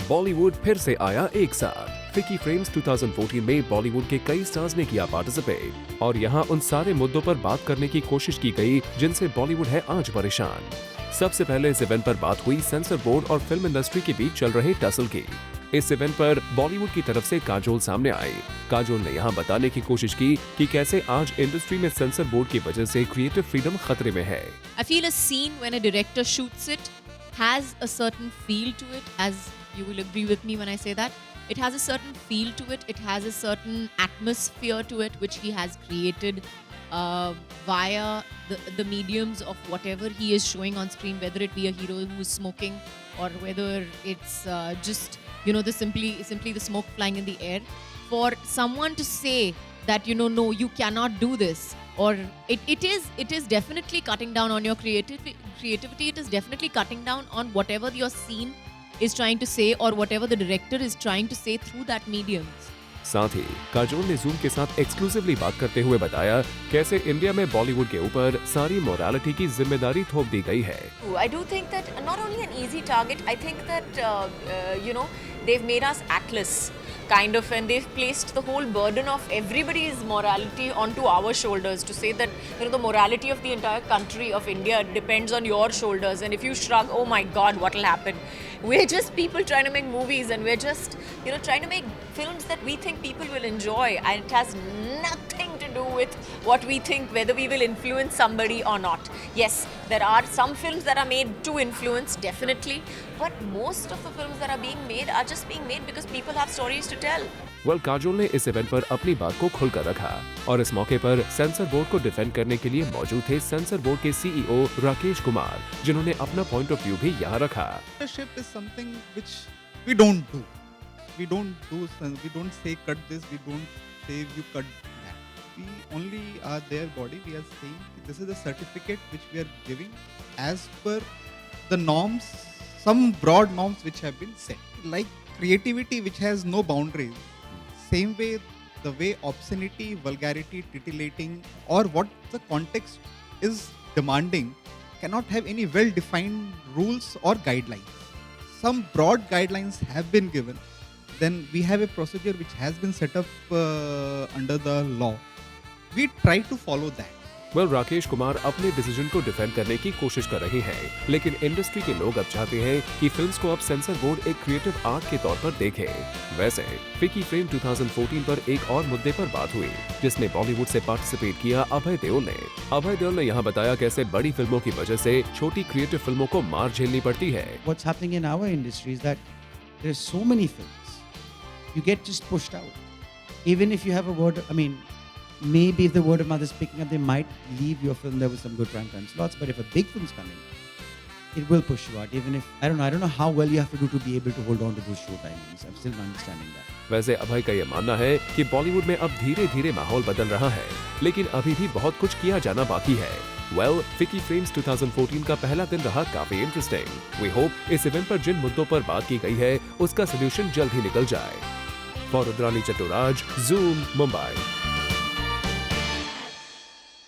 बॉलीवुड फिर से आया एक साथ। फिकी फ्रेम्स 2014 में बॉलीवुड के कई स्टार्स ने किया पार्टिसिपेट और यहाँ उन सारे मुद्दों पर बात करने की कोशिश की गई जिनसे बॉलीवुड है आज परेशान। सबसे पहले इस इवेंट पर बात हुई सेंसर बोर्ड और फिल्म इंडस्ट्री के बीच चल रहे टसल की। इस इवेंट पर बॉलीवुड की तरफ से काजोल सामने आई। काजोल ने यहाँ बताने की कोशिश की कि कैसे आज इंडस्ट्री में सेंसर बोर्ड की वजह से क्रिएटिव फ्रीडम खतरे में है। I feel a scene when a director shoots it has a certain feel to it, as you will agree with me when I say that. It has a certain feel to it. It has a certain atmosphere to it, which he has created via the mediums of whatever he is showing on screen, whether it be a hero who's smoking or whether it's just, the simply the smoke flying in the air. For someone to say that, no, you cannot do this, or it is definitely cutting down on your creativity. It is definitely cutting down on whatever your scene is trying to say or whatever the director is trying to say through that medium. साथ ही काजोल ने zoom के साथ exclusively बात करते हुए बताया कैसे India में बॉलीवुड के ऊपर सारी मोरालिटी की जिम्मेदारी थोप दी गई है। I do think that not only an easy target, I think that they've made us actless kind of, and they've placed the whole burden of everybody's morality onto our shoulders to say that the morality of the entire country of India depends on your shoulders, and if you shrug, oh my God, what will happen? We're just people trying to make movies, and we're just trying to make films that we think people will enjoy, and it has nothing to do with what we think, whether we will influence somebody or not. Yes, there are some films that are made to influence, definitely, but most of the films that are being made are just being made because people have stories to tell. Well Kajol ने इस event पर अपनी बात को खुलकर रखा और इस मौके पर सेंसर बोर्ड को डिफेंड करने के लिए मौजूद थे सेंसर बोर्ड के सीईओ राकेश कुमार, जिन्होंने अपना पॉइंट ऑफ व्यू भी यहाँ रखा। Censorship is something which we don't do. We don't say cut this, we don't say you cut that. We only are their body, we are saying this is a certificate which we are giving as per the norms, some broad norms which have been set. Like creativity which has no boundaries. Same way, the way obscenity, vulgarity, titillating, or what the context is demanding cannot have any well-defined rules or guidelines. Some broad guidelines have been given. Then we have a procedure which has been set up under the law. We try to follow that. Well Rakesh Kumar अपने decision को defend करने की कोशिश कर रहे हैं, लेकिन industry के लोग अब चाहते हैं कि फिल्म्स को अब सेंसर बोर्ड एक क्रिएटिव आर्ट के तौर पर देखे। वैसे फिकी फ्रेम 2014 पर एक और मुद्दे पर बात हुई जिसमें बॉलीवुड से पार्टिसिपेट किया अभय देओल ने यहाँ बताया कैसे बड़ी फिल्मों की वजह से छोटी क्रिएटिव फिल्मों को मार झेलनी पड़ती है। What's happening in our industry is that there's so many films, you get just pushed out. Even if you have a word, maybe if the word of mouth is picking up, they might leave your film there with some good prime time slots. But if a big film's coming, it will push you out. Even if I don't know how well you have to do to be able to hold on to those show timings. I'm still not understanding that. वैसे अभय का ये मानना है कि बॉलीवुड में अब धीरे धीरे माहौल बदल रहा है, लेकिन अभी भी बहुत कुछ किया जाना बाकी है। वेल फिकी फ्रेम्स 2014 का पहला दिन रहा काफी इंटरेस्टिंग। वी होप इस इवेंट पर जिन मुद्दों पर बात की गई है उसका सोल्यूशन जल्द ही निकल जाए। For Rudrani Chattoraj, zoom, Mumbai.